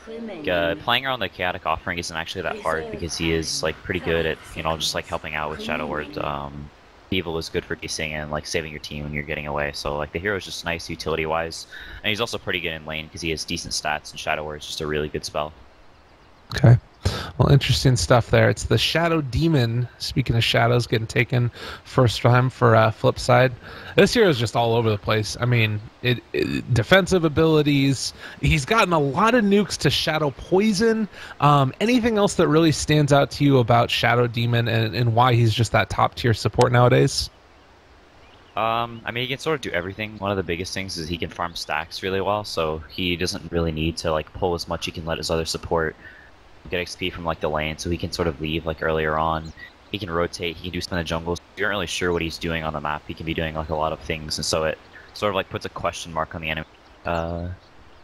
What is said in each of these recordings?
playing around the chaotic offering isn't actually that hard because he is like pretty good at just like helping out with Shadow Word. Evil is good for DC and like saving your team when you're getting away. So like the hero is just nice utility wise, and he's also pretty good in lane because he has decent stats, and Shadow Word is just a really good spell. Okay. Well, interesting stuff there. It's the Shadow Demon. Speaking of shadows, getting taken first time for Flipside. This hero is just all over the place. I mean, defensive abilities. He's gotten a lot of nukes to Shadow Poison. Anything else that really stands out to you about Shadow Demon and why he's just that top tier support nowadays? I mean, he can sort of do everything. One of the biggest things is he can farm stacks really well, so he doesn't really need to like pull as much. He can let his other support get XP from like the lane, so he can sort of leave like earlier on. He can rotate, he can do spin the jungle. So if you're not really sure what he's doing on the map, he can be doing like a lot of things, and so it sort of like puts a question mark on the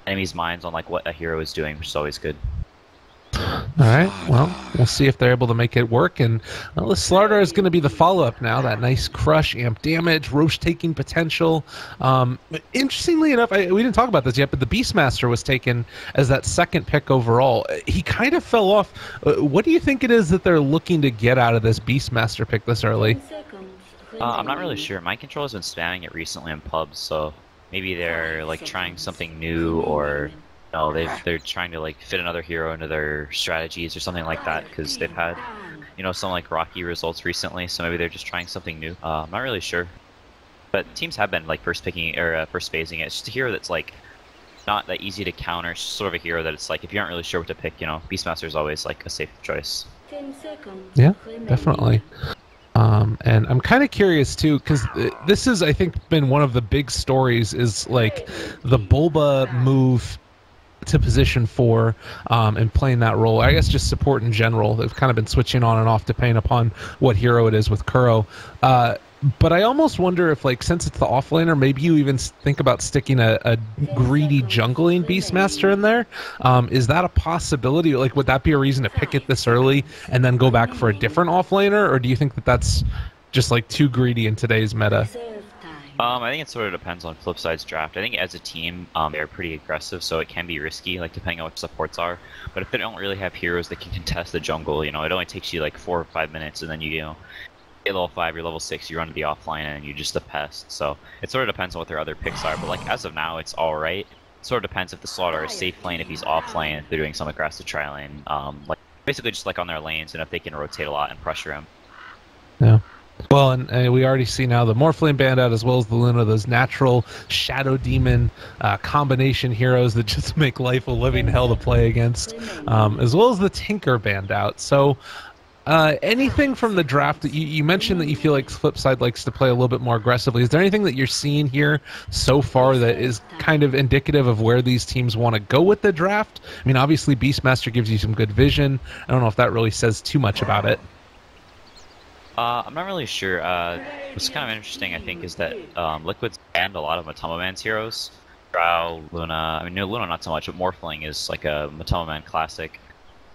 enemy's minds on like what a hero is doing, which is always good. All right, well, we'll see if they're able to make it work, and well, the Slark is going to be the follow-up now. That nice crush, amp damage, roche-taking potential. Interestingly enough, we didn't talk about this yet, but the Beastmaster was taken as that second pick overall. He kind of fell off. What do you think it is that they're looking to get out of this Beastmaster pick this early? I'm not really sure. Mind Control has been spamming it recently in pubs, so maybe they're like trying something new, or no, they're trying to like fit another hero into their strategies or something like that, because they've had, some like rocky results recently. So maybe they're just trying something new. I'm not really sure, but teams have been like first phasing it. It's just a hero that's like not that easy to counter. It's just sort of a hero that it's like if you aren't really sure what to pick, Beastmaster is always like a safe choice. Yeah, definitely. And I'm kind of curious too, because this is, I think, been one of the big stories is like the Bulba move to position 4 and playing that role. I guess just support in general. They've kind of been switching on and off depending upon what hero it is with Kuro. But I almost wonder if, like, since it's the offlaner, maybe you even think about sticking a greedy jungling Beastmaster in there. Is that a possibility? Like, would that be a reason to pick it this early and then go back for a different offlaner? Or do you think that that's just, like, too greedy in today's meta? I think it sort of depends on Flipside's draft. I think as a team, they're pretty aggressive, so it can be risky, like depending on what supports are. But if they don't really have heroes that can contest the jungle, it only takes you like 4 or 5 minutes, and then you get level 5, you're level 6, you run to the offline, and you're just a pest. So it sort of depends on what their other picks are. But like as of now, it's all right. It sort of depends if the Slaughter is safe lane, if he's off lane, if they're doing some aggressive tri lane, like basically just like on their lanes, and if they can rotate a lot and pressure him. Yeah. Well, and we already see now the Morphling Bandout as well as the Luna, those natural Shadow Demon combination heroes that just make life a living hell to play against, as well as the Tinker Bandout. So anything from the draft that you mentioned that you feel like Flipside likes to play a little bit more aggressively, is there anything that you're seeing here so far that is kind of indicative of where these teams want to go with the draft? I mean, obviously Beastmaster gives you some good vision. I don't know if that really says too much about it. I'm not really sure. What's kind of interesting, I think, is that Liquid's banned a lot of Matoma Man's heroes. Drow, Luna. I mean, no, Luna not so much, but Morphling is like a Matoma Man classic.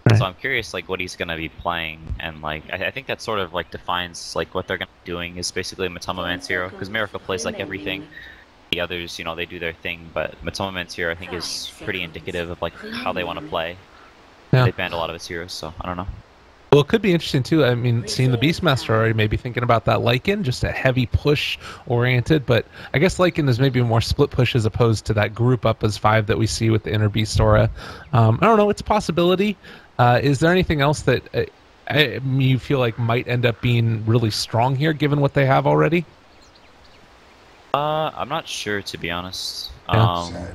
Right. So I'm curious, like, what he's gonna be playing, and like, I think that sort of like defines like what they're gonna be doing is basically Matoma Man's hero, because Miracle plays like everything. The others, they do their thing, but Matoma Man's hero, I think, is pretty indicative of like how they want to play. Yeah. They banned a lot of his heroes, so I don't know. Well, it could be interesting too. I mean, seeing the Beastmaster already, maybe thinking about that Lycan, just a heavy push oriented. But I guess Lycan is maybe more split push as opposed to that group up as 5 that we see with the Inner Beast aura. I don't know. It's a possibility. Is there anything else that you feel like might end up being really strong here, given what they have already? I'm not sure, to be honest. Yeah.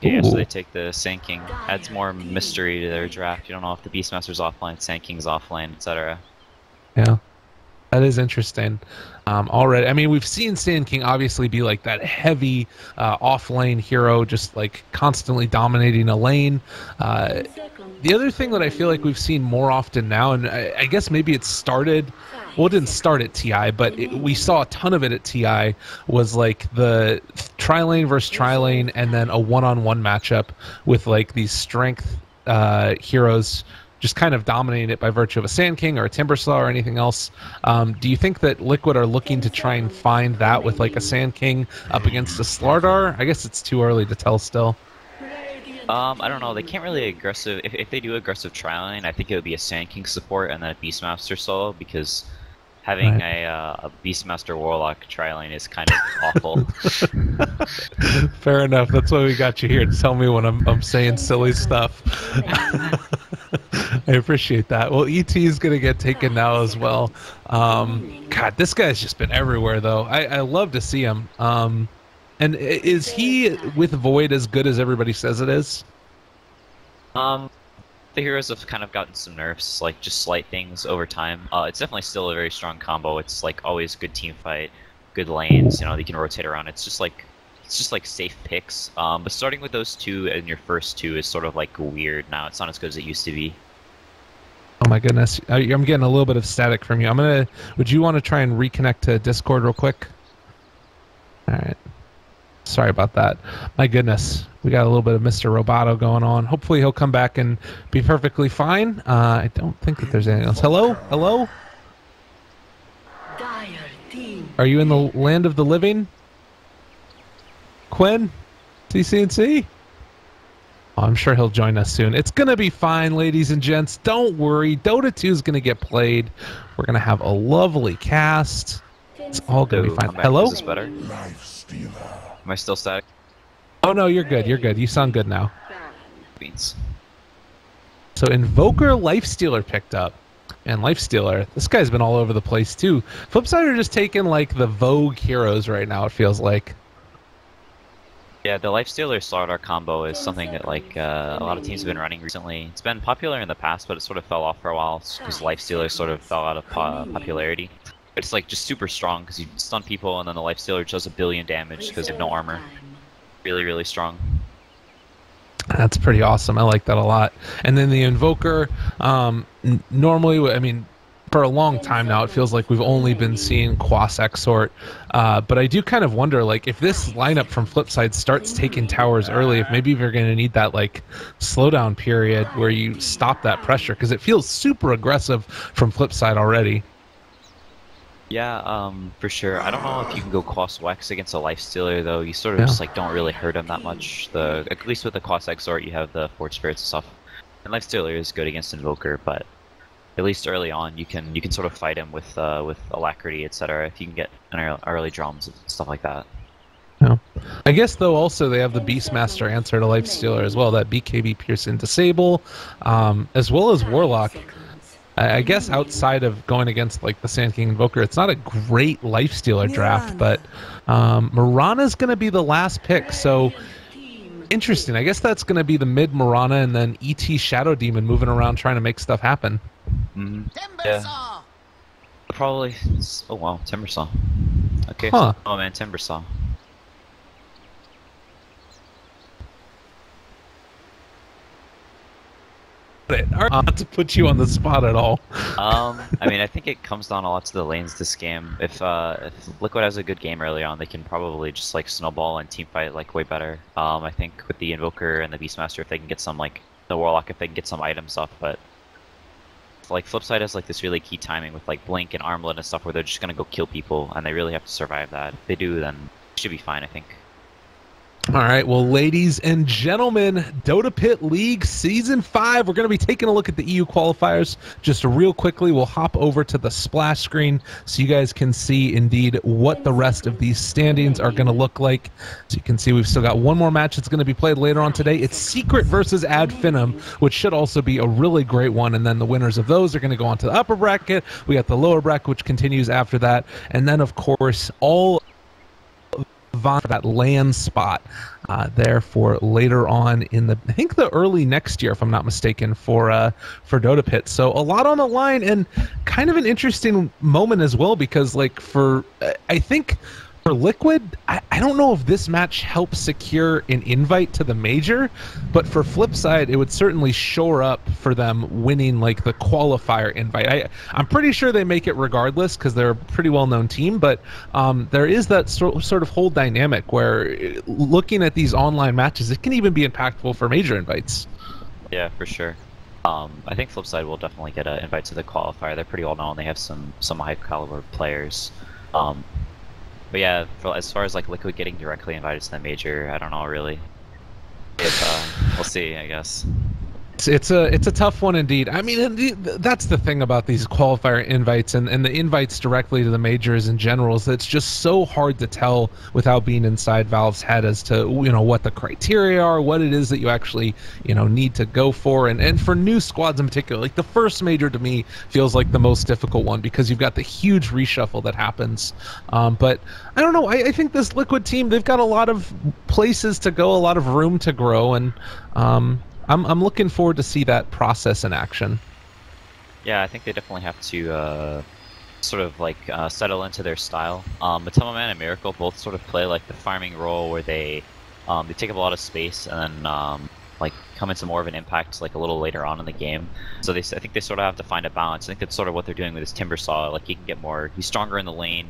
Yeah, so they take the Sand King. Adds more mystery to their draft. You don't know if the Beastmaster's offline, Sand King's offline, etc. Yeah, that is interesting. Already, I mean, we've seen Sand King obviously be like that heavy off-lane hero, just like constantly dominating a lane. The other thing that I feel like we've seen more often now, and I guess maybe it started... Well, it didn't start at TI, but we saw a ton of it at TI, was like the tri-lane versus tri-lane and then a one-on-one matchup with like these strength heroes just kind of dominating it by virtue of a Sand King or a Timbersaw or anything else. Do you think that Liquid are looking to try and find that with like a Sand King up against a Slardar? I guess it's too early to tell still. I don't know. They can't really aggressive. If they do aggressive trialing, I think it would be a Sand King support and then a Beastmaster solo because having Right. a Beastmaster Warlock trialing is kind of awful. Fair enough. That's why we got you here to tell me when I'm saying silly stuff. I appreciate that. Well, ET is gonna get taken now as well. God, this guy's just been everywhere though. I love to see him. And is he with Void as good as everybody says it is? The heroes have kind of gotten some nerfs, like just slight things over time. It's definitely still a very strong combo. It's like always good team fight, good lanes. You know, you can rotate around. It's just like safe picks. But starting with those two and your first two is sort of like weird now. It's not as good as it used to be. Oh my goodness, I'm getting a little bit of static from you. Would you want to try and reconnect to Discord real quick? All right. Sorry about that. My goodness, we got a little bit of Mr. Roboto going on. Hopefully he'll come back and be perfectly fine. I don't think that there's anything else. Hello? Hello? Are you in the land of the living? Quinn? CCNC? Oh, I'm sure he'll join us soon. It's going to be fine, ladies and gents. Don't worry. Dota 2 is going to get played. We're going to have a lovely cast. It's all going to be fine. Hello? Is this better? Am I still static? Oh, no, you're good. You're good. You sound good now. Beans. So Invoker Lifestealer picked up. And Lifestealer, this guy's been all over the place too. Flipside are just taking like the Vogue heroes right now, it feels like. Yeah, the Lifestealer Slark combo is something that like a lot of teams have been running recently. It's been popular in the past, but it sort of fell off for a while because Lifestealer sort of fell out of popularity. It's like just super strong because you stun people and then the Lifestealer does 1 billion damage because you have no armor. Really, really strong. That's pretty awesome. I like that a lot. And then the Invoker, normally, I mean, for a long time now, it feels like we've only been seeing Quas Exort. But I do kind of wonder, like, if this lineup from Flipside starts taking towers early, if maybe you're going to need that, like, slowdown period where you stop that pressure, because it feels super aggressive from Flipside already. Yeah, for sure. I don't know if you can go Quas Wex against a Lifestealer, though. You sort of just, like, don't really hurt him that much. At least with the Quas Exort, you have the Forge Spirits and stuff. And Lifestealer is good against Invoker, but at least early on, you can sort of fight him with Alacrity, etc. If you can get an early drums and stuff like that. Yeah. I guess, though, also they have the Beastmaster answer to Lifestealer as well, that BKB Pearson Disable, as well as Warlock. I guess outside of going against like the Sand King Invoker, it's not a great Lifestealer draft, but Mirana's going to be the last pick, so interesting. I guess that's going to be the mid Mirana and then ET Shadow Demon moving around trying to make stuff happen. Yeah. Probably. Oh wow, Timbersaw. Okay. Huh. Oh man, Timbersaw. Not to put you on the spot at all. I mean, I think it comes down a lot to the lanes this game. If Liquid has a good game early on, they can probably just like snowball and teamfight like way better. I think with the Invoker and the Beastmaster, if they can get some like the Warlock, if they can get some items up, but like Flipside has like this really key timing with like Blink and Armlet and stuff where they're just gonna go kill people and they really have to survive that. If they do, then it should be fine, I think. All right, well, ladies and gentlemen, Dota Pit League Season 5. We're going to be taking a look at the EU qualifiers. Just real quickly, we'll hop over to the splash screen so you guys can see, indeed, what the rest of these standings are going to look like. So you can see we've still got one more match that's going to be played later on today. It's Secret versus Ad Finum, which should also be a really great one. And then the winners of those are going to go on to the upper bracket. We got the lower bracket, which continues after that. And then, of course, all for that land spot there for later on in the, I think the early next year, if I'm not mistaken, for Dota Pit. So a lot on the line and kind of an interesting moment as well, because like I think for Liquid, I don't know if this match helps secure an invite to the major, but for Flipside, it would certainly shore up for them winning like the qualifier invite. I'm pretty sure they make it regardless because they're a pretty well-known team, but there is that sort of whole dynamic where looking at these online matches, it can even be impactful for major invites. Yeah, for sure. I think Flipside will definitely get an invite to the qualifier. They're pretty well known. They have some high caliber players. But yeah, as far as like Liquid getting directly invited to the major, I don't know really. If We'll see, I guess. It's a tough one indeed. I mean, that's the thing about these qualifier invites and the invites directly to the majors in general is that it's just so hard to tell without being inside Valve's head as to what the criteria are, what it is that you actually need to go for, and for new squads in particular. Like the first major to me feels like the most difficult one because you've got the huge reshuffle that happens. But I don't know. I think this Liquid team, they've got a lot of places to go, a lot of room to grow, and I'm looking forward to see that process in action. Yeah, I think they definitely have to sort of like settle into their style. Matoma Man and Miracle both sort of play like the farming role where they take up a lot of space and then like come into more of an impact like a little later on in the game. So I think they sort of have to find a balance. I think that's sort of what they're doing with this Timbersaw. Like he can get more, he's stronger in the lane.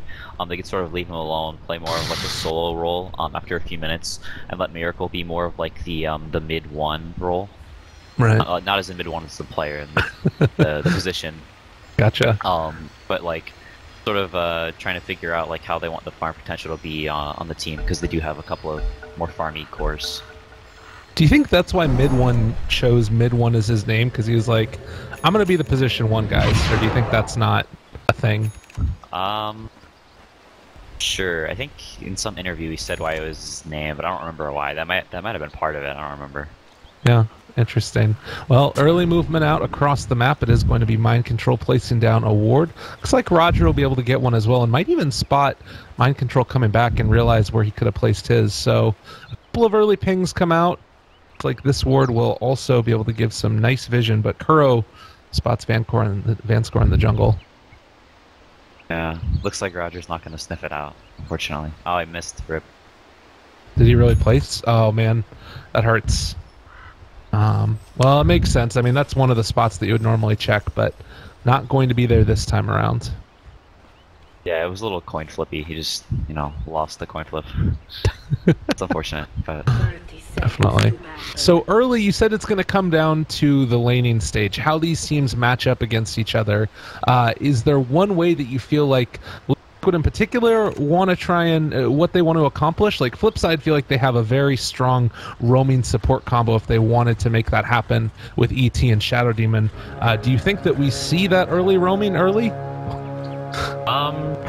They can sort of leave him alone, play more of like a solo role after a few minutes, and let Miracle be more of like the mid one role. Right. Not as in mid one as the player and the position. Gotcha. But like sort of trying to figure out like how they want the farm potential to be on the team because they do have a couple of more farmy cores. Do you think that's why mid one chose mid one as his name? Because he was like, I'm going to be the position one, guys. Or do you think that's not a thing? Sure. I think in some interview he said why it was his name, but I don't remember why. That might have been part of it. I don't remember. Yeah, interesting. Well, early movement out across the map. It is going to be Mind Control placing down a ward. Looks like Roger will be able to get one as well, and might even spot Mind Control coming back and realize where he could have placed his. So a couple of early pings come out. Looks like this ward will also be able to give some nice vision, but Kuro spots Vanscore in the jungle. Yeah, looks like Roger's not going to sniff it out, unfortunately. Oh, I missed. Rip. Did he really place? Oh, man. That hurts. Well, it makes sense. I mean, that's one of the spots that you would normally check, but not going to be there this time around. Yeah, it was a little coin flippy. He just, lost the coin flip. It's unfortunate, but... Definitely. So early, you said it's going to come down to the laning stage, how these teams match up against each other. Is there one way that you feel like Liquid in particular want to try and what they want to accomplish? Like Flipside feel like they have a very strong roaming support combo if they wanted to make that happen with ET and Shadow Demon. Do you think that we see that early roaming early?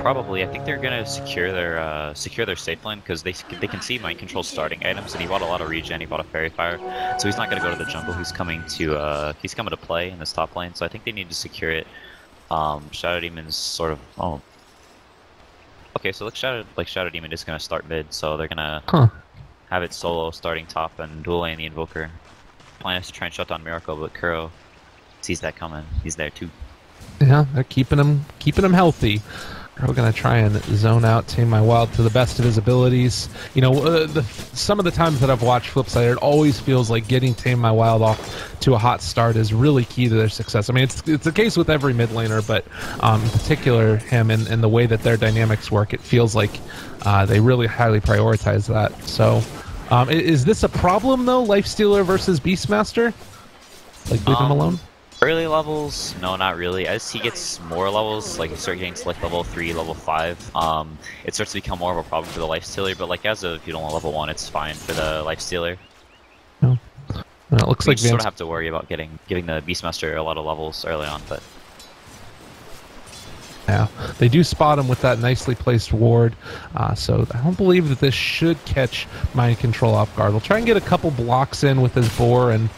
Probably. I think they're gonna secure their safe lane because they can see Mind Control starting items, and he bought a lot of regen. He bought a Fairy Fire, so he's not gonna go to the jungle. He's coming to play in this top lane. So I think they need to secure it. Shadow Demon's sort of okay. So Shadow Demon is gonna start mid, so they're gonna have it solo starting top and dual lane the Invoker. Plan is to try and shut down Miracle, but Kuro sees that coming. He's there too. Yeah, they're keeping him healthy. We're going to try and zone out Tame My Wild to the best of his abilities. Some of the times that I've watched Flipside, it always feels like getting Tame My Wild off to a hot start is really key to their success. I mean, it's the case with every mid laner, but in particular him and the way that their dynamics work, it feels like they really highly prioritize that. So is this a problem, though, Lifestealer versus Beastmaster? Like, leave him alone? Early levels, no, not really. As he gets more levels, like you start getting to like level 3, level 5, it starts to become more of a problem for the Lifestealer, but like as of level 1, it's fine for the Lifestealer. No. It looks like you sort of have to worry about giving the Beastmaster a lot of levels early on, but... Yeah, they do spot him with that nicely placed ward, so I don't believe that this should catch Mind Control off guard. We'll try and get a couple blocks in with his boar, and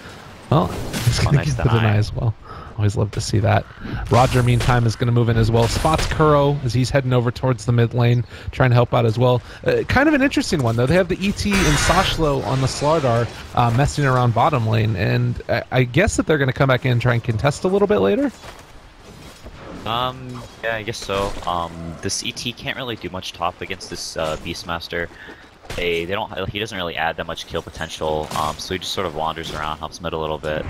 well, he's going to get the deny as well. Always love to see that. Roger, meantime, is going to move in as well. Spots Kuro as he's heading over towards the mid lane, trying to help out as well. Kind of an interesting one, though. They have the ET and Sashlo on the Slardar messing around bottom lane, and I guess that they're going to come back in and try and contest a little bit later? Yeah, I guess so. This ET can't really do much top against this Beastmaster. He doesn't really add that much kill potential, so he just sort of wanders around, helps mid a little bit,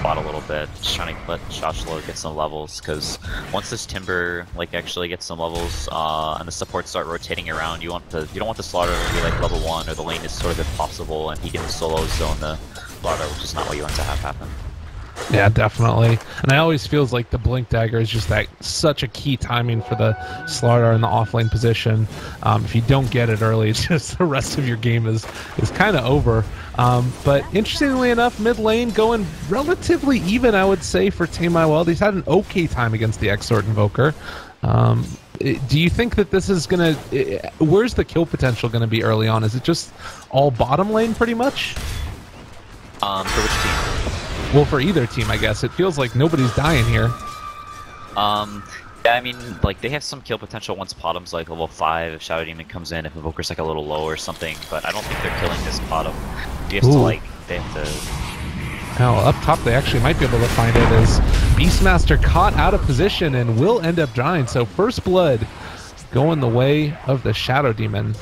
bot a little bit, just trying to let Shashlo get some levels, because once this Timber actually gets some levels, and the supports start rotating around, you don't want the Slaughter to be like level 1, or the lane is sort of impossible, and he can solo zone the Slaughter, which is not what you want to have happen. Yeah, definitely. And I always feels like the Blink Dagger is just such a key timing for the Slardar in the offlane position. If you don't get it early, it's just the rest of your game is kind of over. But interestingly enough, mid lane going relatively even, I would say, for Team Wild. He's had an okay time against the Exort Invoker. Do you think that this is going to... Where's the kill potential going to be early on? Is it just all bottom lane, pretty much? For which team? Well, for either team, I guess. It feels like nobody's dying here. Yeah, I mean, like, they have some kill potential once bottom's, like, level 5, if Shadow Demon comes in, if Invoker's, like, a little low or something, but I don't think they're killing this bottom. You have to, like, they have to... Now, up top, they actually might be able to find it as Beastmaster caught out of position and will end up dying. So, first blood going the way of the Shadow Demon.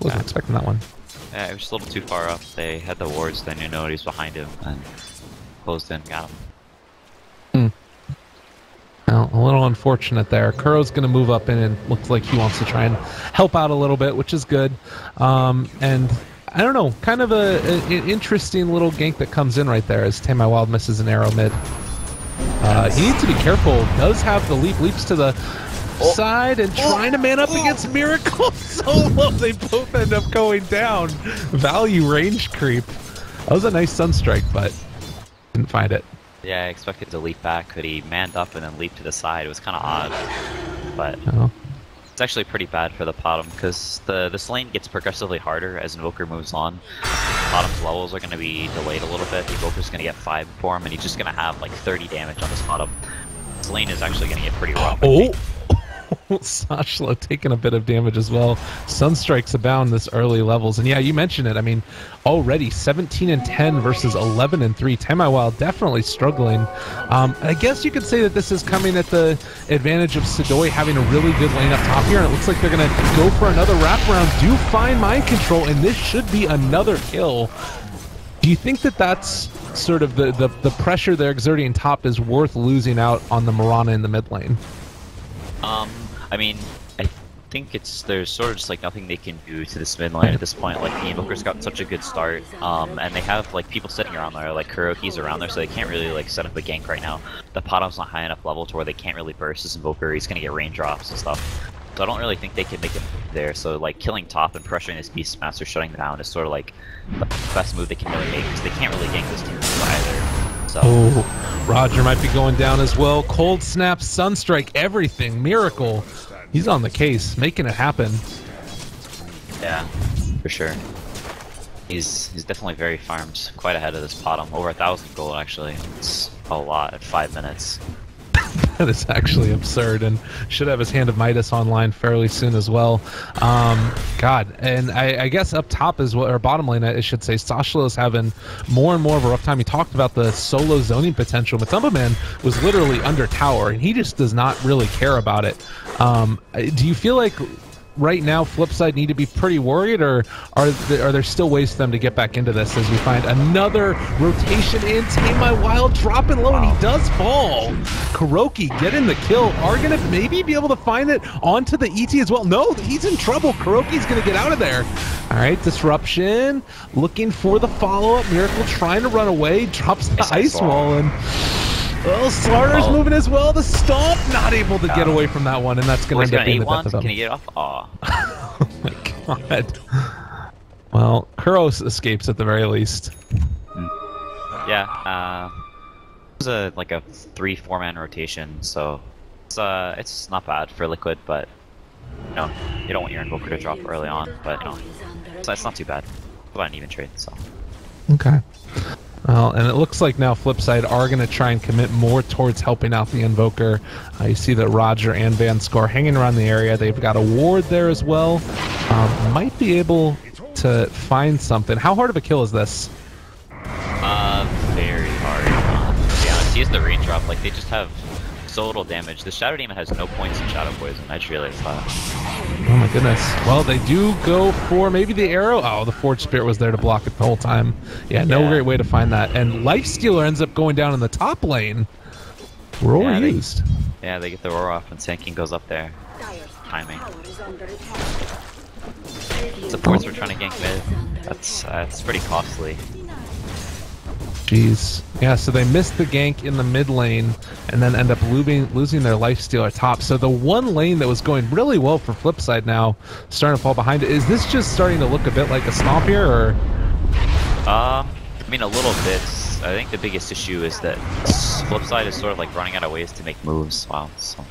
Wasn't expecting that one. Yeah, it was just a little too far up. They had the wards, then you know he's behind him, and closed in, got him. Well, a little unfortunate there. Kuro's going to move up in and looks like he wants to try and help out a little bit, which is good. And I don't know, kind of an interesting little gank that comes in right there as Tamai Wild misses an arrow mid. He needs to be careful. Does have the leaps to the side and trying to man up against Miracle solo. They both end up going down. Value range creep. That was a nice Sunstrike, but didn't find it. Yeah, I expected to leap back, but he manned up and then leaped to the side. It was kind of odd, but it's actually pretty bad for the bottom because this lane gets progressively harder as Invoker moves on. Bottom's levels are going to be delayed a little bit. The Invoker's going to get 5 for him, and he's just going to have like 30 damage on this bottom. This lane is actually going to get pretty rough. Sashla taking a bit of damage as well. Sunstrikes abound this early levels. And yeah, you mentioned it. I mean, already 17 and 10 versus 11 and 3. Tamai Wild definitely struggling. I guess you could say that this is coming at the advantage of Sidoi having a really good lane up top here. And it looks like they're going to go for another wraparound. Do find mind control, and this should be another kill. Do you think that that's sort of the pressure they're exerting top is worth losing out on the Mirana in the mid lane? I mean, I think there's sort of just like nothing they can do to this mid lane at this point. Like, the Invoker's got such a good start, and they have like people sitting around there, like Kuroki's around there, so they can't really like set up a gank right now. The bottom's not high enough level to where they can't really burst this Invoker. He's gonna get raindrops and stuff. So I don't really think they can make it there. So like killing top and pressuring this Beastmaster, shutting down is sort of like the best move they can really make because they can't really gank this team either. So. Oh, Roger might be going down as well. Cold Snap, Sunstrike, everything. Miracle. He's on the case, making it happen. Yeah, for sure. He's definitely very farmed. Quite ahead of this bottom. Over 1,000 gold, actually. It's a lot at 5 minutes. That is actually absurd, and should have his Hand of Midas online fairly soon as well. God, and I guess up top is what, or bottom lane, I should say, Sashla is having more and more of a rough time. He talked about the solo zoning potential. Matumba Man was literally under tower, and he just does not really care about it. Do you feel like right now Flipside need to be pretty worried, or are there still ways for them to get back into this as we find another rotation in? Tamai Wild dropping low, and he does fall. Kuroki getting the kill. Are going to maybe be able to find it onto the ET as well. No, he's in trouble. Kuroki's going to get out of there. All right, Disruption looking for the follow-up. Miracle trying to run away. Drops the ice wall, and Slark's moving as well. The stomp, not able to get away from that one, and that's going to end up being the death of him. Can he get off? Aw. Oh my god. Well, Kuros escapes at the very least. Yeah, it was like a 3-4 man rotation, so it's not bad for Liquid, but you know, you don't want your Invoker to drop early on, but you know, so it's not too bad. It's about an even trade, so. Okay. Well, and it looks like now Flipside are going to try and commit more towards helping out the Invoker. You see that Roger and Van Score hanging around the area. They've got a ward there as well. Might be able to find something. How hard of a kill is this? Very hard. To be honest, he has the raindrop. Like, they just have so little damage. The Shadow Demon has no points in Shadow Poison. I just realized that. Oh my goodness. Well, they do go for maybe the arrow. Oh, the Forge Spirit was there to block it the whole time. Yeah, no great way to find that. And Lifestealer ends up going down in the top lane. Roar used. They get the roar off and Sand King goes up there. Timing. Supports were trying to gank mid. That's pretty costly. Jeez. Yeah, so they missed the gank in the mid lane and then end up losing their Lifestealer top. So the one lane that was going really well for Flipside now starting to fall behind it. Is this just starting to look a bit like a stomp here, or? I mean, a little bit. I think the biggest issue is that Flipside is sort of like running out of ways to make moves. Wow, so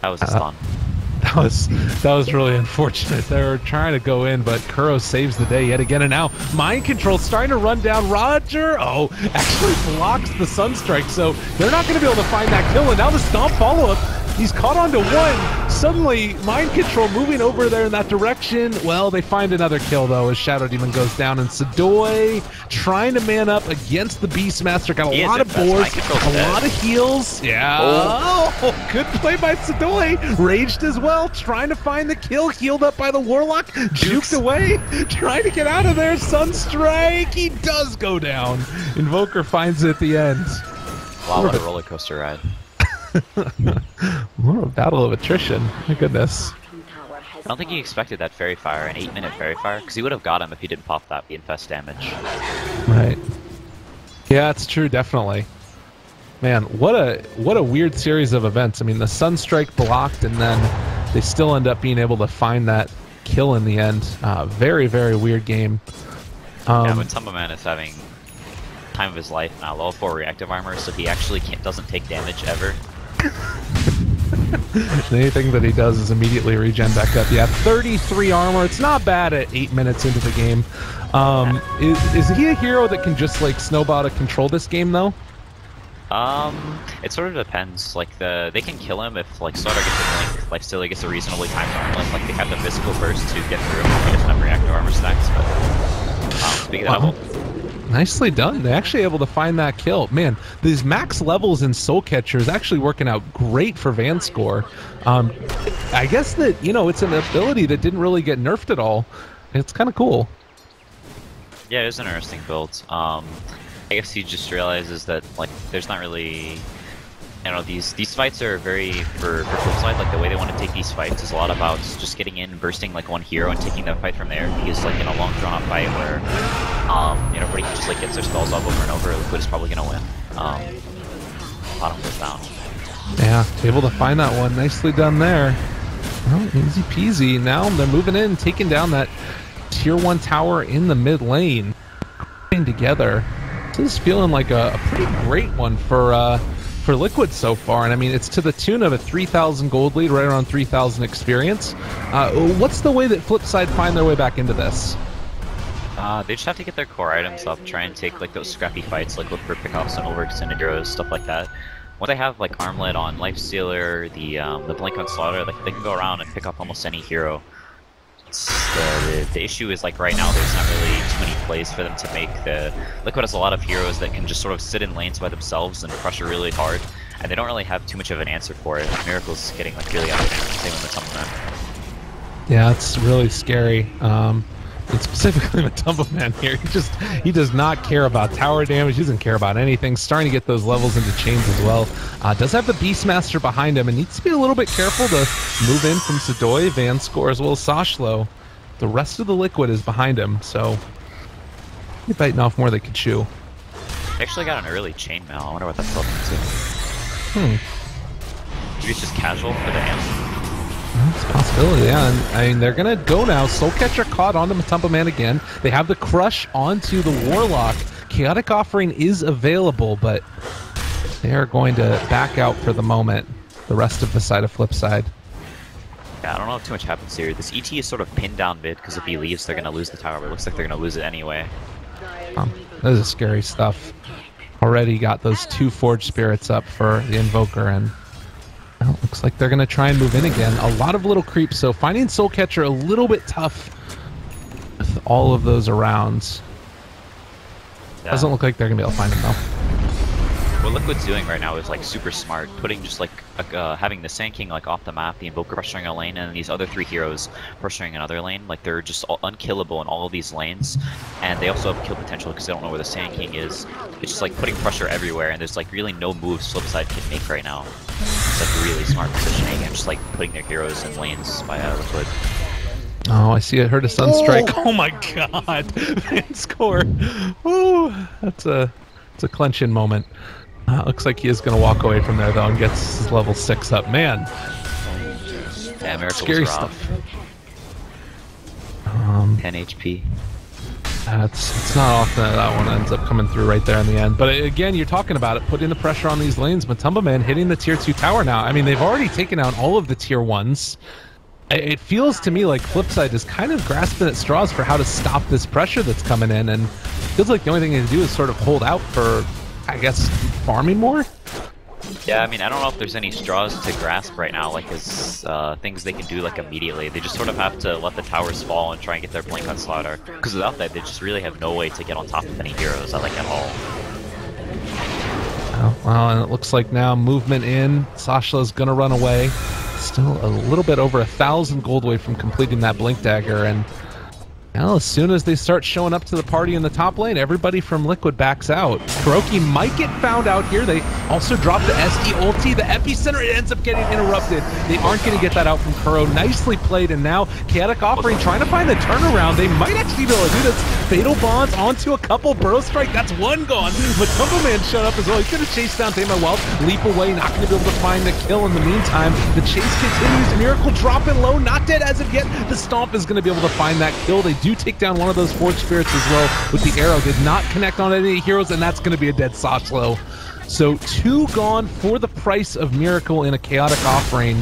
that was a stun. That was really unfortunate. They were trying to go in, but Kuro saves the day yet again. And now Mind Control starting to run down Roger. Oh, actually blocks the Sunstrike, so they're not going to be able to find that kill. And now the Stomp follow-up. He's caught onto one. Suddenly, Mind Control moving over there in that direction. Well, they find another kill, though, as Shadow Demon goes down. And Sadoy trying to man up against the Beastmaster. Got a lot of boars, a lot of heals. Yeah. Oh, good play by Sadoy. Raged as well, trying to find the kill. Healed up by the Warlock. Juked away, trying to get out of there. Sunstrike. He does go down. Invoker finds it at the end. Wow, what a roller coaster ride. What a battle of attrition. My goodness. I don't think he expected that Fairy Fire, an 8-minute Fairy Fire, because he would have got him if he didn't pop that infest damage. Right. Yeah, it's true, definitely. Man, what a weird series of events. I mean, the Sunstrike blocked, and then they still end up being able to find that kill in the end. Very, very weird game. Yeah, when Tumbaman is having time of his life now, level 4 reactive armor, so he actually doesn't take damage ever. Anything that he does is immediately regen back up. Yeah, 33 armor. It's not bad at 8 minutes into the game. Is he a hero that can just like snowball to control this game though? It sort of depends. Like they can kill him if like Slark gets a blink, Lifestealer gets a reasonably timed armlet. Like they have the physical burst to get through him. He doesn't have reactive armor stacks, but speaking of that, nicely done. They're actually able to find that kill. Man, these max levels in Soul Catcher is actually working out great for Vanscore. I guess that, you know, it's an ability that didn't really get nerfed at all. It's kind of cool. Yeah, it is an interesting build. I guess he just realizes that, like, there's not really... You know, these fights are very, for Flipside, like, the way they want to take these fights is a lot about just getting in, bursting, like, one hero and taking that fight from there. Because, like, in a long, drawn-out fight where, you know, everybody just, like, gets their spells up over and over, Liquid is probably going to win. Bottom goes down. Yeah, able to find that one. Nicely done there. Well, easy peasy. Now they're moving in, taking down that tier 1 tower in the mid lane. Together. This is feeling like a pretty great one for Liquid so far, and I mean it's to the tune of a 3,000 gold lead, right around 3,000 experience. What's the way that Flipside find their way back into this? They just have to get their core items up, try and take like those scrappy fights, like look for pickoffs and overworks and Synedros, stuff like that. When they have like Armlet on Lifestealer, the Blink on Slaughter, like they can go around and pick up almost any hero. The issue is like right now there's not really too many plays for them to make. The Liquid has a lot of heroes that can just sort of sit in lanes by themselves and pressure really hard, and they don't really have too much of an answer for it. Miracle's getting like really out of hand, same with the Tumbaman. Yeah, it's really scary. And specifically with Tumbaman here, he does not care about tower damage, he doesn't care about anything. Starting to get those levels into chains as well. Does have the Beastmaster behind him and needs to be a little bit careful to move in from Sadoy, Vanscore, as well as Soshlo. The rest of the Liquid is behind him, so he's biting off more than they could chew. They actually got an early chainmail. I wonder what that's up to. Maybe it's just casual for the amp. That's a possibility, yeah. And I mean, they're gonna go now. Soul Catcher caught onto Tumbaman again. They have the crush onto the Warlock. Chaotic Offering is available, but they are going to back out for the moment. The rest of the side of Flipside. Yeah, I don't know if too much happens here. This ET is sort of pinned down mid because if he leaves, they're gonna lose the tower. But it looks like they're gonna lose it anyway. This is scary stuff. Already got those 2 Forged Spirits up for the Invoker, and well, it looks like they're going to try and move in again. A lot of little creeps, so finding Soul Catcher a little bit tough with all of those around. Yeah. Doesn't look like they're going to be able to find him, though. What Liquid's doing right now is like super smart, putting just like having the Sand King like off the map, the Invoker pressuring a lane, and these other 3 heroes pressuring another lane. Like they're just unkillable in all of these lanes, and they also have kill potential because they don't know where the Sand King is. It's just like putting pressure everywhere, and there's like really no moves Flipside can make right now. It's like really smart positioning and just like putting their heroes in lanes by Liquid. Oh, I see. I heard a Sunstrike. Oh my God! Vanscore. Woo! It's a clench-in moment. Looks like he is going to walk away from there, though, and gets his level 6 up. Man, yeah, scary stuff. 10 HP. It's not often that one ends up coming through right there in the end. But again, you're talking about it, putting the pressure on these lanes. Matumba Man hitting the tier 2 tower now. I mean, they've already taken out all of the tier 1s. It feels to me like Flipside is kind of grasping at straws for how to stop this pressure that's coming in, and feels like the only thing they can do is sort of hold out for, I guess, farming more? Yeah, I mean, I don't know if there's any straws to grasp right now, like, as things they can do, like, immediately. They just sort of have to let the towers fall and try and get their blink on Slaughter. Because without that, they just really have no way to get on top of any heroes, like, at all. Oh, well, and it looks like now movement in. Sasha's gonna run away. Still a little bit over 1,000 gold away from completing that blink dagger, and well, as soon as they start showing up to the party in the top lane, everybody from Liquid backs out. Kuroki might get found out here. They also drop the SD ulti. The epicenter, it ends up getting interrupted. They aren't going to get that out from Kuro. Nicely played, and now Chaotic Offering trying to find the turnaround. They might actually be able to do this. Fatal Bonds onto a couple. Burrow Strike, that's one gone. Matumba Man showed up as well. He's going to chase down Tame My Wealth. Leap away, not going to be able to find the kill in the meantime. The chase continues. Miracle dropping low, not dead as of yet. The Stomp is going to be able to find that kill. They do take down one of those Forge Spirits as well with the arrow. Did not connect on any heroes, and that's going to be a dead Sochlo. So 2 gone for the price of Miracle in a Chaotic Offering.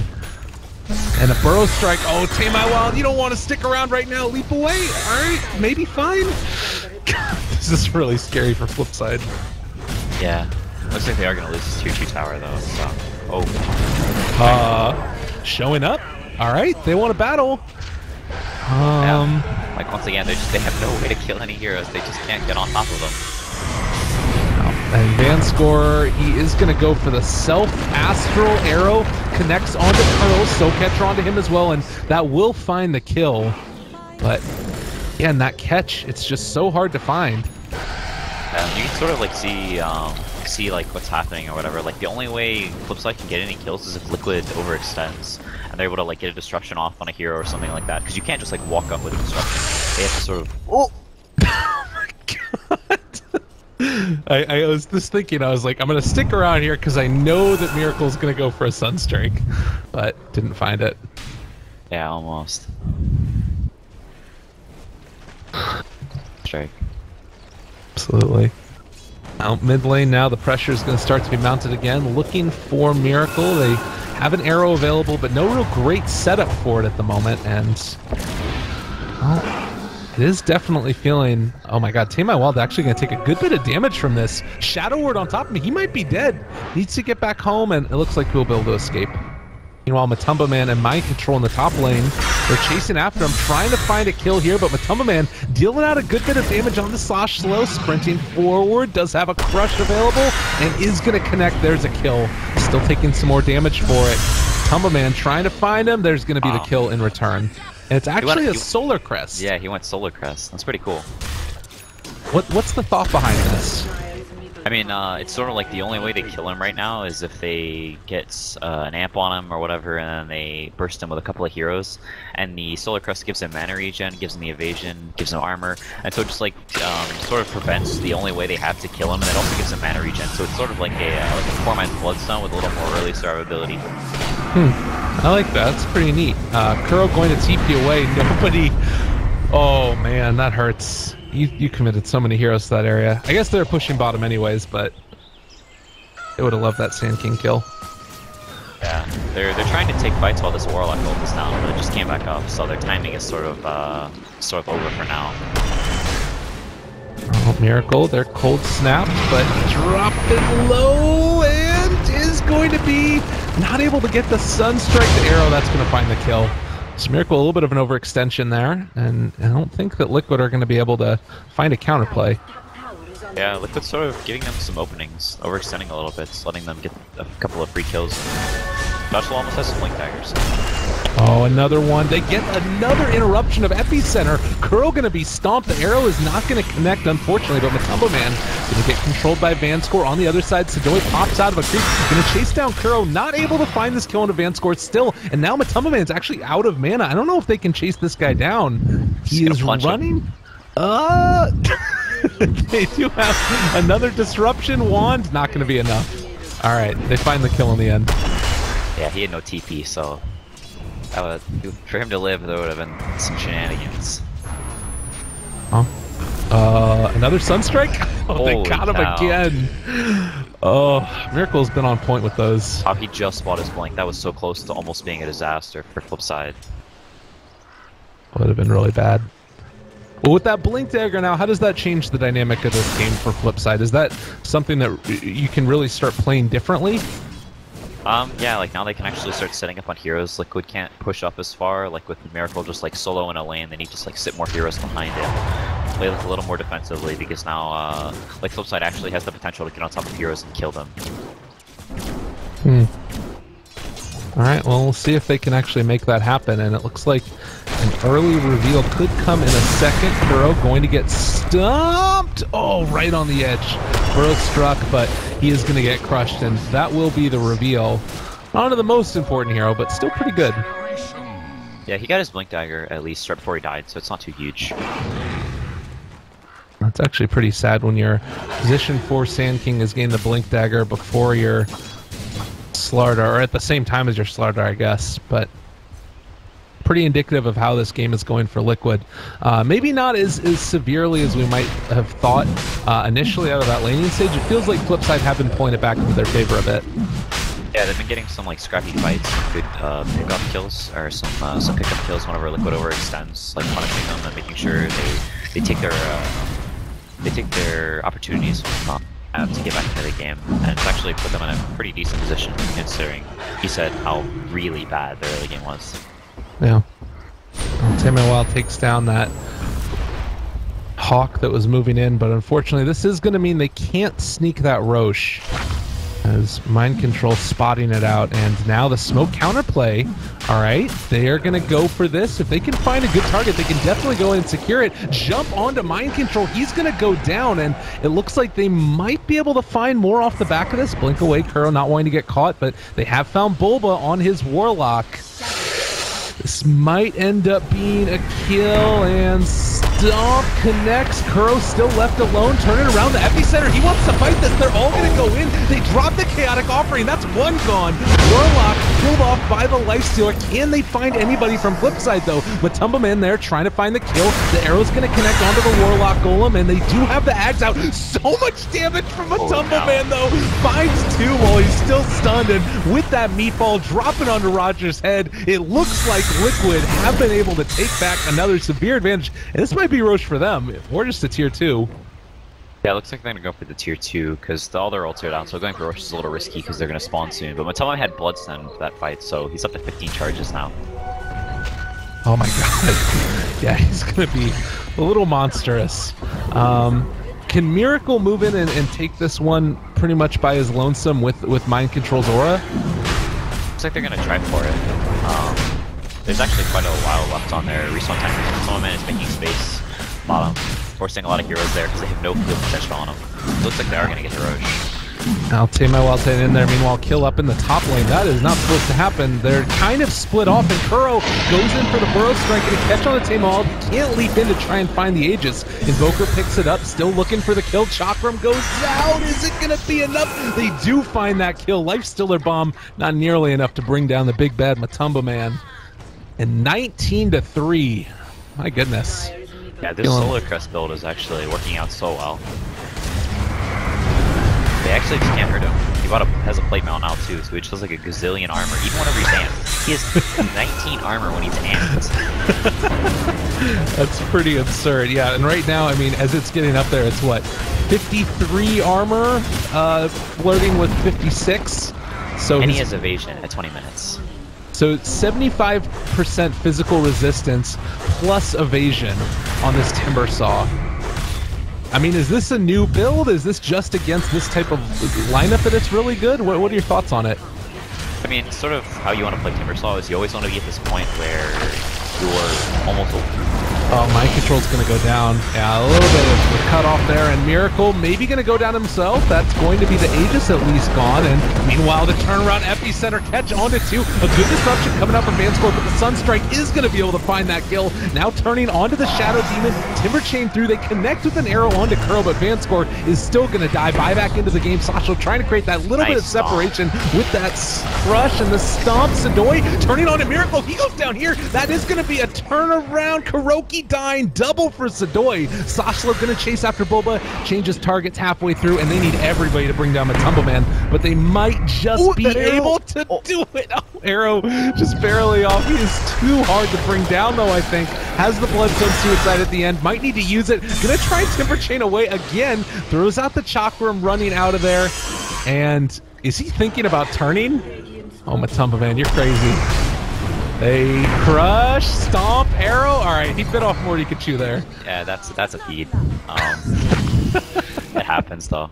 And a Burrow Strike. Oh, Tame My Wild, you don't want to stick around right now. Leap away. All right, maybe fine. God, this is really scary for Flipside. Yeah. Looks like they are going to lose this tier 2 tower, though. So. Oh. Showing up. All right, they want to battle. Yeah. Like, once again, they have no way to kill any heroes. They just can't get on top of them. And Vanscore, he is going to go for the self-astral arrow. Connects onto Kardel, Soul Catcher onto him as well, and that will find the kill. But, again, that catch, it's just so hard to find. You can sort of, like, see like, what's happening or whatever. Like, the only way Flipside can get any kills is if Liquid overextends. And they're able to, like, get a disruption off on a hero or something like that. Because you can't just, like, walk up with a disruption. They have to sort of... Oh! Oh my god! I was just thinking, I was like, I'm going to stick around here because I know that Miracle's going to go for a Sunstrike. But didn't find it. Yeah, almost. Strike. Absolutely. Out mid lane now, the pressure is going to start to be mounted again. Looking for Miracle. They have an arrow available, but no real great setup for it at the moment. And well, it is definitely feeling... Oh my god, Tame My Wild actually going to take a good bit of damage from this. Shadow Word on top of me. He might be dead. Needs to get back home, and it looks like he'll be able to escape. Meanwhile, Matumba Man and Mind Control in the top lane. They're chasing after him, trying to find a kill here, but Matumba Man dealing out a good bit of damage on the Sochlo, sprinting forward, does have a crush available, and is going to connect. There's a kill. Still taking some more damage for it. Matumba Man trying to find him. There's going to be the kill in return. And it's actually a Solar Crest. Yeah, he went Solar Crest. That's pretty cool. What's the thought behind this? I mean, it's sort of like the only way to kill him right now is if they get an amp on him or whatever, and then they burst him with a couple of heroes. And the Solar Crest gives him mana regen, gives him the evasion, gives him armor, and so it just like sort of prevents the only way they have to kill him, and it also gives him mana regen. So it's sort of like a 4-mana Bloodstone with a little more early survivability. I like that. That's pretty neat. Kuro going to TP away. Nobody. Oh man, that hurts. You committed so many heroes to that area. I guess they're pushing bottom anyways, but they would have loved that Sand King kill. Yeah, they're trying to take fights while this Warlock ult is down, but it just came back up, so their timing is sort of over for now. Oh, Miracle, they're cold snapped, but dropping low and is going to be not able to get the Sunstrike. The arrow, that's going to find the kill. So Miracle, a little bit of an overextension there, and I don't think that Liquid are going to be able to find a counterplay. Yeah, Liquid's sort of giving them some openings, overextending a little bit, letting them get a couple of free kills. Dodgeball almost has some blink daggers. Oh, another one. They get another interruption of Epicenter. Kuro going to be stomped. The arrow is not going to connect, unfortunately, but Matumba Man going to get controlled by Vanscore. On the other side, Sidoi pops out of a creep. Going to chase down Kuro. Not able to find this kill into Vanscore still. And now Matumba Man's actually out of mana. I don't know if they can chase this guy down. He is running. They do have another disruption wand. Not going to be enough. All right, they find the kill in the end. Yeah, he had no TP, so that would, for him to live, there would have been some shenanigans. Huh? Another Sunstrike? Oh, they Holy got him cow. again. Oh, Miracle's been on point with those. Oh, he just bought his blink. That was so close to almost being a disaster for Flipside. Would have been really bad. Well, with that Blink Dagger now, how does that change the dynamic of this game for Flipside? Is that something that you can really start playing differently? Yeah, like now they can actually start setting up on heroes. Liquid can't push up as far, like with Miracle just like solo in a lane, then he just like sit more heroes behind him. Play like a little more defensively because now like Flipside actually has the potential to get on top of heroes and kill them. Alright, well we'll see if they can actually make that happen, and it looks like an early reveal could come in a second. Kuro going to get stumped! Oh, right on the edge. Burrow struck, but he is going to get crushed, and that will be the reveal. Not the most important hero, but still pretty good. Yeah, he got his Blink Dagger at least right before he died, so it's not too huge. That's actually pretty sad when your position 4 Sand King is getting the Blink Dagger before your Slardar, or at the same time as your Slardar, I guess, but pretty indicative of how this game is going for Liquid. Maybe not as severely as we might have thought initially out of that laning stage. It feels like Flipside have been pulling it back into their favor a bit. Yeah, they've been getting some like scrappy fights, some good pickup kills, or some pickup kills whenever Liquid overextends, like punishing them and making sure they take their opportunities to get back into the game, and it's actually put them in a pretty decent position considering he said how really bad their early game was. Yeah. Well, takes down that Hawk that was moving in, but unfortunately this is going to mean they can't sneak that Roche, as Mind Control spotting it out, and now the smoke counterplay. Alright, they are going to go for this. If they can find a good target, they can definitely go in and secure it. Jump onto Mind Control. He's going to go down, and it looks like they might be able to find more off the back of this. Blink away, Kuro not wanting to get caught, but they have found Bulba on his Warlock. This might end up being a kill, and Stomp connects. Kuro still left alone. Turn it around. The epicenter, he wants to fight this. They're all going to go in. They drop the Chaotic Offering. That's one gone. Warlock pulled off by the Lifestealer. Can they find anybody from Flipside, though? Matumba Man there trying to find the kill. The arrow's going to connect onto the Warlock Golem, and they do have the Ags out. So much damage from Matumba Man, though. Finds 2 while he's still stunned, and with that meatball dropping onto Roger's head, it looks like Liquid have been able to take back another severe advantage, and this might be Roche for them, or just a tier 2. Yeah, it looks like they're going to go for the tier 2, because all their ults are down, so going for Roche is a little risky because they're going to spawn soon. But Matama had Bloodstone for that fight, so he's up to 15 charges now. Oh my god. Yeah, he's going to be a little monstrous. Can Miracle move in and take this one pretty much by his lonesome with Mind Control's aura? Looks like they're going to try for it. There's actually quite a while left on their respawn time. Someone is making space bottom, forcing a lot of heroes there because they have no field potential on them. It looks like they are going to get the Roche. Alchemist in there. Meanwhile, kill up in the top lane. That is not supposed to happen. They're kind of split off, and Kuro goes in for the Burrow Strike and a catch on the Tamal. Can't leap in to try and find the Aegis. Invoker picks it up, still looking for the kill. Chakram goes out. Is it going to be enough? They do find that kill. Lifestealer Bomb, not nearly enough to bring down the big bad Matumba Man. And 19-3. My goodness. Yeah, this Solar Crest build is actually working out so well. They actually just can't hurt him. He has a plate mount now too, so he just has like a gazillion armor. Even whenever he's amped, he has 19 armor when he's amped. That's pretty absurd. Yeah, and right now, I mean, as it's getting up there, it's what, 53 armor, floating with 56. So and he has evasion at 20 minutes. So 75% physical resistance plus evasion on this Timber Saw. I mean, is this a new build? Is this just against this type of lineup that it's really good? What are your thoughts on it? I mean, sort of how you want to play Timber Saw is you always want to be at this point where you're almost... Oh, Mind Control's going to go down. Yeah, a little bit of the cut off there, and Miracle maybe going to go down himself. That's going to be the Aegis at least gone, and meanwhile the turnaround epicenter, catch onto 2. A good disruption coming out from Vanscore, but the Sunstrike is going to be able to find that kill. Now turning onto the Shadow Demon, Timber Chain through, they connect with an arrow onto Curl, but Vanscore is still going to die. Buyback into the game. Sasha trying to create that little bit of separation with that crush and the stomp. Sadoi turning on a Miracle. He goes down here. That is going to be a turnaround. Kuroki dying, double for Sadoi. Sashlo going to chase after Boba, changes targets halfway through, and they need everybody to bring down Matumbo Man, but they might just be able to do it. Oh, arrow just barely off. He is too hard to bring down, though, I think. Has the Bloodstone Suicide at the end. Might need to use it. Gonna try Timber Chain away again. Throws out the Chakram, running out of there. And is he thinking about turning? Oh, Matumbo Man, you're crazy. They crush, stomp, arrow. All right, he bit off more than he could chew there. Yeah, that's a feed. It happens though.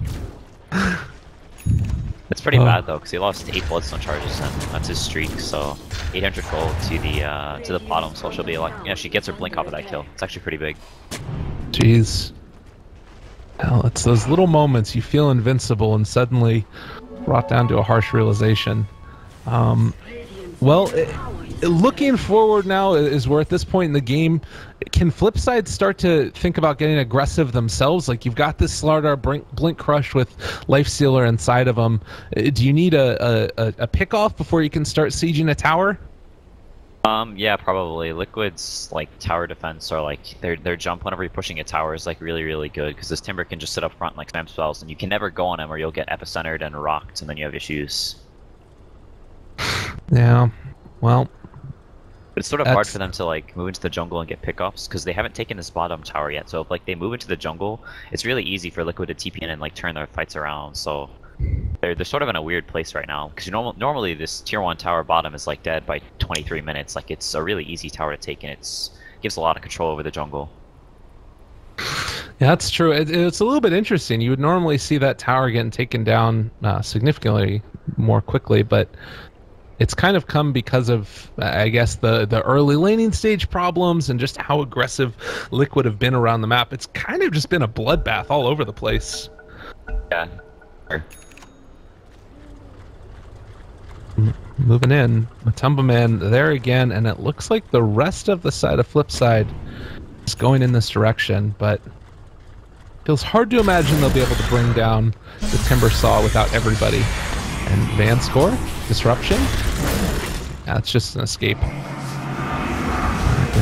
It's pretty bad though, because he lost 8 Bloodstone charges, and that's his streak. So 800 gold to the bottom. So she'll be like, yeah, she gets her blink off of that kill. It's actually pretty big. Jeez. Hell, it's those little moments you feel invincible, and suddenly brought down to a harsh realization. Looking forward now is we're at this point in the game. Can Flipside start to think about getting aggressive themselves? Like, you've got this Slardar Blink Crush with Lifestealer inside of them. Do you need a pick-off before you can start sieging a tower? Yeah, probably. Liquid's like tower defense, or like their jump whenever you're pushing a tower is like really good, because this Timber can just sit up front and like spam spells, and you can never go on him or you'll get epicentered and rocked, and then you have issues. Yeah, well, it's sort of hard for them to like move into the jungle and get pickoffs, because they haven't taken this bottom tower yet. So if like they move into the jungle, it's really easy for Liquid to TP in and like turn their fights around. So they're sort of in a weird place right now, because normally this tier 1 tower bottom is like dead by 23 minutes. Like, it's a really easy tower to take, and gives a lot of control over the jungle. Yeah, that's true. It's a little bit interesting. You would normally see that tower getting taken down significantly more quickly, but it's kind of come because of, I guess, the early laning stage problems and just how aggressive Liquid have been around the map. It's kind of just been a bloodbath all over the place. Yeah. Moving in, Matumbo Man there again, and it looks like the rest of the side of Flipside is going in this direction, but feels hard to imagine they'll be able to bring down the Timber Saw without everybody. And Vanscore, disruption. That's just an escape. Gonna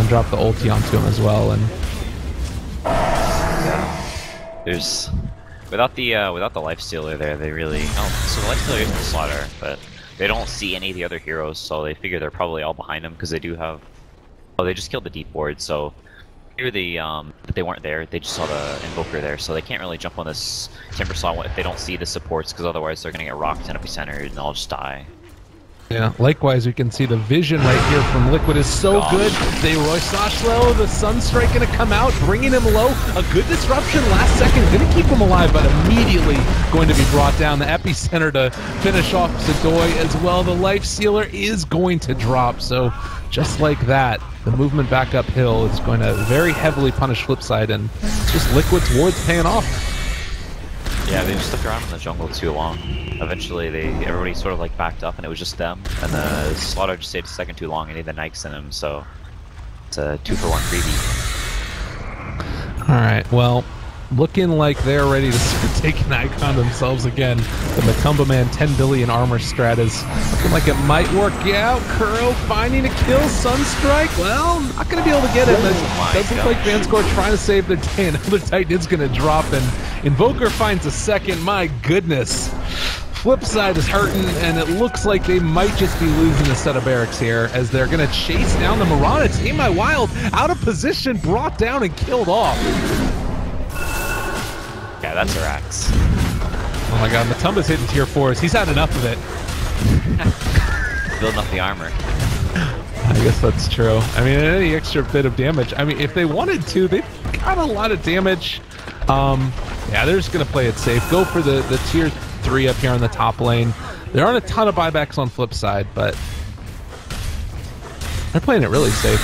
drop the ulti onto him as well, and there's without the Lifestealer there, they really so the Lifestealer is the Slaughter, but they don't see any of the other heroes, so they figure they're probably all behind them, because they do have... Oh, they just killed the Deep Ward, so... Here that they weren't there, they just saw the Invoker there, so they can't really jump on this Timber Saw if they don't see the supports, because otherwise they're gonna get rocked and epicentered and they'll just die. Yeah, likewise, we can see the vision right here from Liquid is so good. They Roy Sashlo, the Sunstrike gonna come out, bringing him low. A good disruption last second, gonna keep him alive, but immediately going to be brought down. The epicenter to finish off Sadoi as well. The Life Sealer is going to drop, so just like that, the movement back uphill is going to very heavily punish Flipside, and just Liquid's wards paying off. Yeah, they just stuck around in the jungle too long. Eventually, everybody sort of like backed up, and it was just them. And the Slaughter just stayed a second too long, and he had the Nikes in him, so it's a 2-for-1 freebie. All right, well, looking like they're ready to start taking Icon themselves again. The Matumbo Man 10 billion armor strat is looking like it might work out. Kuro finding a kill, Sunstrike. Well, not going to be able to get it. Does look like Vanscore trying to save their day. Another Titan is going to drop, and Invoker finds a second. My goodness. Flipside is hurting, and it looks like they might just be losing a set of barracks here, as they're going to chase down the Muerta. Team My Wild out of position, brought down and killed off. Yeah, that's her axe. Oh my god, Matumba's hitting tier 4s. He's had enough of it. Building up the armor. I guess that's true. I mean, any extra bit of damage. I mean, if they wanted to, they've got a lot of damage. Yeah, they're just going to play it safe. Go for the tier 3 up here on the top lane. There aren't a ton of buybacks on Flipside, but they're playing it really safe.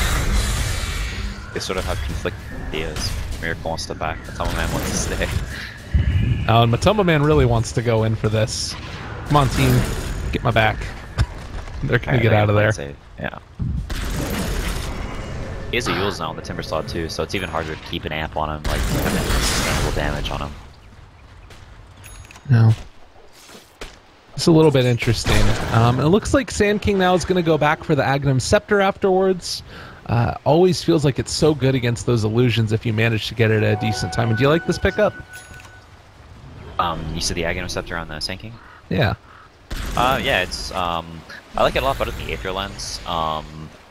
They sort of have conflicting ideas. Miracle wants to back, Matumbo Man wants to stay. And Matumbo Man really wants to go in for this. Come on, team. Get my back. They're gonna get out of there. Save. Yeah. He has a Yules now on the Timber Saw too, so it's even harder to keep an amp on him, like having sustainable damage on him. No. It's a little bit interesting. It looks like Sand King now is going to go back for the Agnum Scepter afterwards. Always feels like it's so good against those illusions if you manage to get it at a decent time. And do you like this pickup? You said the Agnum Scepter on the Sand King? Yeah. Yeah, it's I like it a lot better than the Aether Lens.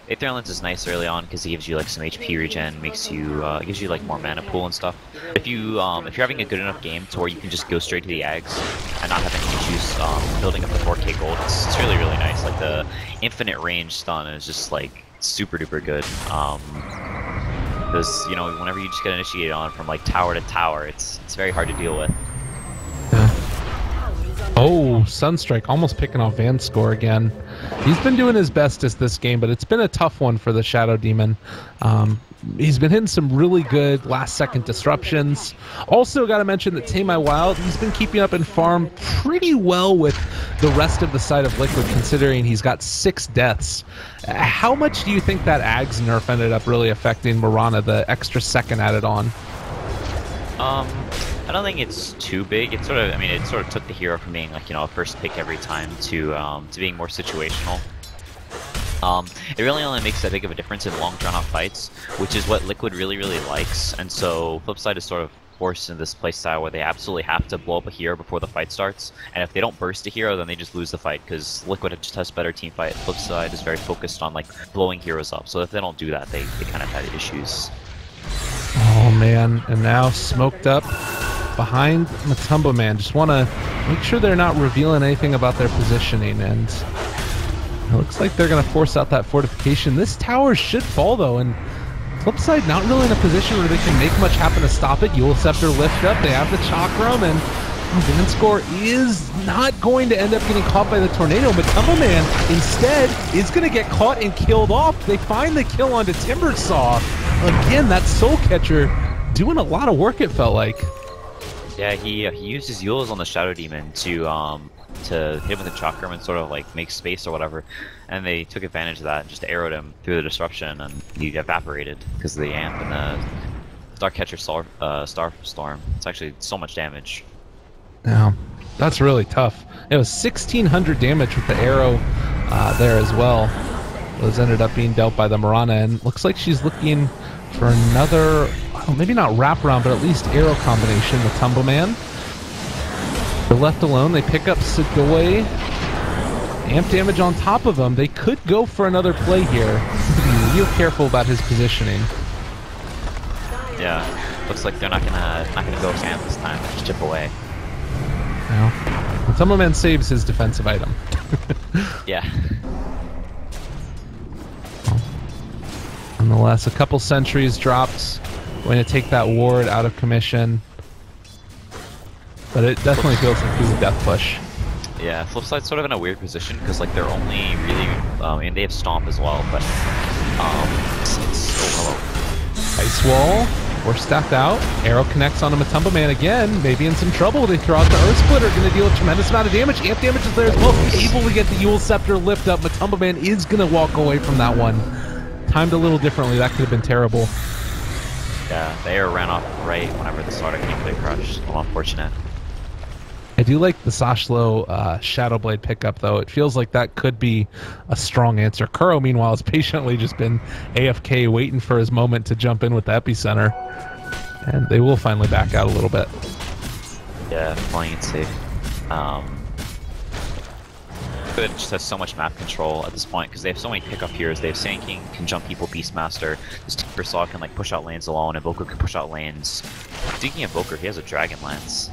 Aether Lens is nice early on because it gives you like some HP regen, makes you gives you like more mana pool and stuff. If you're having a good enough game to where you can just go straight to the Ags and not have any issues building up the 4K gold, it's really nice. Like the infinite range stun is just like super duper good. Because whenever you just get initiated on from like tower to tower, it's very hard to deal with. Yeah. Oh, Sunstrike almost picking off Van's score again. He's been doing his best this game, but it's been a tough one for the Shadow Demon. He's been hitting some really good last-second disruptions. Also, got to mention that Tame My Wild, he's been keeping up in farm pretty well with the rest of the side of Liquid, considering he's got 6 deaths. How much do you think that Ags nerf ended up really affecting Muerta, the extra second added on? I don't think it's too big. It sort of took the hero from being like, a first pick every time to being more situational. It really only makes that big of a difference in long drawn out fights, which is what Liquid really likes. And so Flipside is sort of forced into this playstyle where they absolutely have to blow up a hero before the fight starts. And if they don't burst a hero, then they just lose the fight because Liquid just has better team fight. Flipside is very focused on like blowing heroes up. So if they don't do that, they kind of had issues. Oh man, and now smoked up behind Matumbo Man. Just want to make sure they're not revealing anything about their positioning, and it looks like they're going to force out that fortification. This tower should fall though, and Flipside not really in a position where they can make much happen to stop it. Yule Scepter lift up, they have the Chakram, and Van Score is not going to end up getting caught by the tornado. Matumbo Man instead is going to get caught and killed off. They find the kill onto Timbersaw. Again, that Soul Catcher doing a lot of work, it felt like. Yeah, he used his Yules on the Shadow Demon to hit him with the Chakram and sort of like make space or whatever, and they took advantage of that and just arrowed him through the disruption, and he evaporated because of the amp and the Starcatcher Starstorm. It's actually so much damage. Yeah, that's really tough. It was 1,600 damage with the arrow there as well. Those ended up being dealt by the Muerta, and looks like she's looking for another, well, maybe not wraparound, but at least arrow combination with Matumbo Man. They're left alone. They pick up Sidoi. Amp damage on top of him. They could go for another play here. Be real careful about his positioning. Yeah, looks like they're not gonna go Sam this time. Just chip away. Well, Matumbo Man saves his defensive item. Yeah. Nonetheless, a couple sentries dropped. Going to take that ward out of commission. But it definitely feels like he's a death push. Yeah, Flipside's sort of in a weird position because like they're only really, and they have Stomp as well, but Ice Wall, we're stacked out. Arrow connects onto Matumbo Man again. Maybe in some trouble. They throw out the Earth Splitter, going to deal a tremendous amount of damage. Amp damage is there as well. Able to get the Yule Scepter lift up. Matumbo Man is going to walk away from that one. Timed a little differently. That could have been terrible. Yeah, the arrow ran off right whenever the Slark came to crush. A little unfortunate. I do like the Sashlo Shadowblade pickup, though. It feels like that could be a strong answer. Kuro, meanwhile, has patiently just been AFK, waiting for his moment to jump in with the Epicenter. And they will finally back out a little bit. Yeah, playing it safe. It just has so much map control at this point because they have so many pickup heroes. They have Sand King can jump people, Beastmaster. This Timbersaw can like push out lanes alone. Invoker can push out lanes. Speaking of Invoker, he has a Dragon Lance.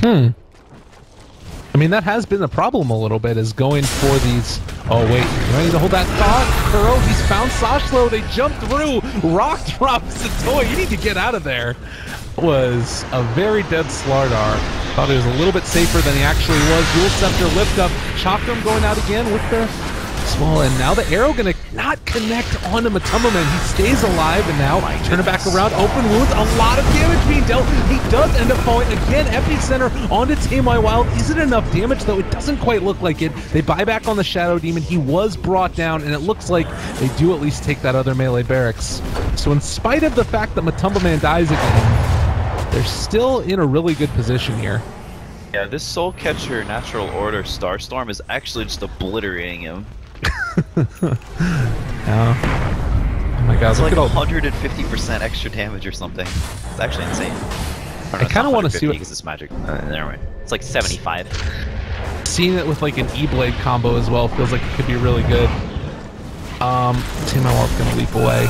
I mean, that has been the problem a little bit, is going for these... Oh, wait. You ready to hold that thought? Kuro, he's found Sashlo. They jumped through. Rock drops the toy. You need to get out of there. Was a very dead Slardar. Thought he was a little bit safer than he actually was. Dual Scepter lift up. Chakram going out again with the as well, and now the arrow gonna not connect onto Matumbaman. He stays alive, and now turn it back around. Open wounds, a lot of damage being dealt. He does end up falling again. Epicenter onto Tame My Wild. Is it enough damage, though? It doesn't quite look like it. They buy back on the Shadow Demon. He was brought down, and it looks like they do at least take that other melee barracks. So in spite of the fact that Matumbaman dies again, they're still in a really good position here. Yeah, this Soul Catcher Natural Order Starstorm is actually just obliterating him. Yeah. Oh my god, it's look like at all 150% extra damage or something. It's actually insane. I kind of want to see what... because it's magic. Never mind. It's like 75. Seeing it with like an E-Blade combo as well feels like it could be really good. Tame My Wild's gonna leap away.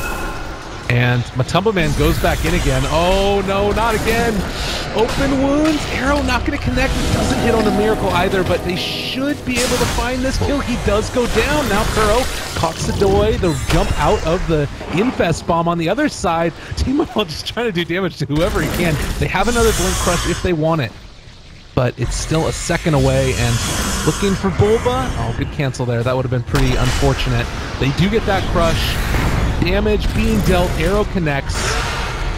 And Matumbaman goes back in again. Oh no, not again! Open wounds, arrow not gonna connect. It doesn't hit on a miracle either, but they should be able to find this kill. He does go down. Now Kuro caught Sidoi, the jump out of the Infest Bomb on the other side. Tame My Wild just trying to do damage to whoever he can. They have another Blink Crush if they want it, but it's still a second away, and looking for Bulba. Oh, good cancel there. That would have been pretty unfortunate. They do get that crush. Damage being dealt, arrow connects.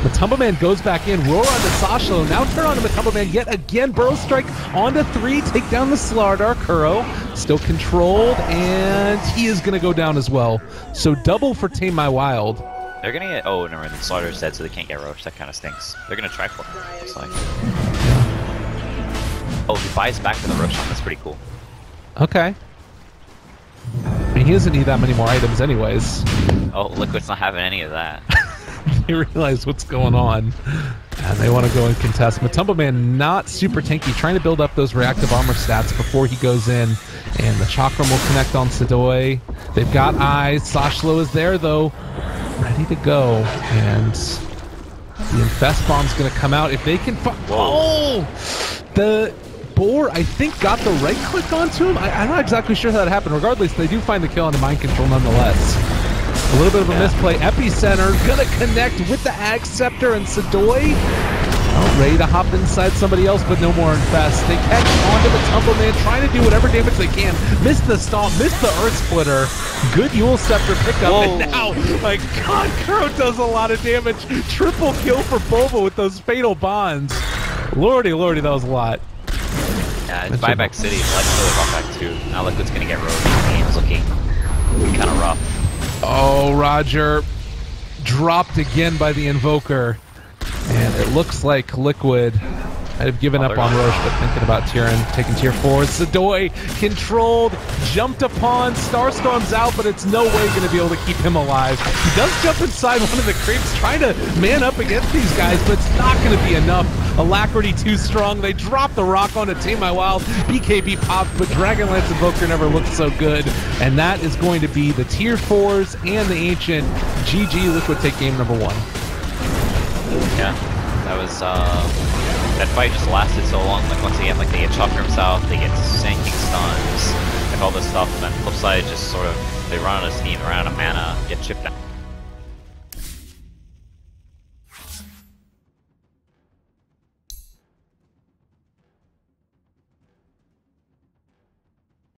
Matumbaman goes back in, roar onto Sashlo, now turn onto Matumbaman yet again, Burrow Strike onto 3, take down the Slardar. Kuro still controlled, and he is going to go down as well. So double for Tame My Wild. They're going to get, oh, never mind, the Slardar's dead, so they can't get Roach. That kind of stinks. They're going to try for it, looks like. Oh, he buys back to the Roshan, that's pretty cool. Okay. I mean, he doesn't need that many more items anyways. Oh, Liquid's not having any of that. They realize what's going on, and they want to go and contest. Matumbaman not super tanky, trying to build up those reactive armor stats before he goes in, and the Chakram will connect on Sidoi. They've got eyes. Sashlo is there, though, ready to go, and the Infest Bomb's going to come out. If they can... Oh! The... Boar, I think, got the right click onto him. I'm not exactly sure how that happened. Regardless, they do find the kill on the mind control nonetheless. A little bit of a misplay. Epicenter gonna connect with the Ag Scepter, and Sidoi ready to hop inside somebody else, but no more Infest. They catch onto the Matumbaman, trying to do whatever damage they can. Miss the stomp, miss the Earth Splitter. Good Yule Scepter pickup, and now, my god, Kuro does a lot of damage. Triple kill for Bulba with those fatal bonds. Lordy, lordy, that was a lot. Yeah, it's Buyback City, so that's really rough back too. Now Liquid's gonna get rogue. The game's looking kind of rough. Oh, Roger. Dropped again by the Invoker. And it looks like Liquid might have given up on Roche, but thinking about Tyrion, taking tier 4. Sidoi controlled, jumped upon, Starstorm's out, but it's no way going to be able to keep him alive. He does jump inside one of the creeps, trying to man up against these guys, but it's not going to be enough. Alacrity too strong. They drop the rock onto Tame My Wild. BKB popped, but Dragonlance Invoker never looked so good. And that is going to be the tier 4s and the Ancient. GG, Liquid take game number 1. Yeah, that was, that fight just lasted so long. Like, once again, like, they get Chakrams out, they get sinking stuns, like all this stuff, and then Flipside just sort of, they run out of steam, they run out of mana, get chipped out.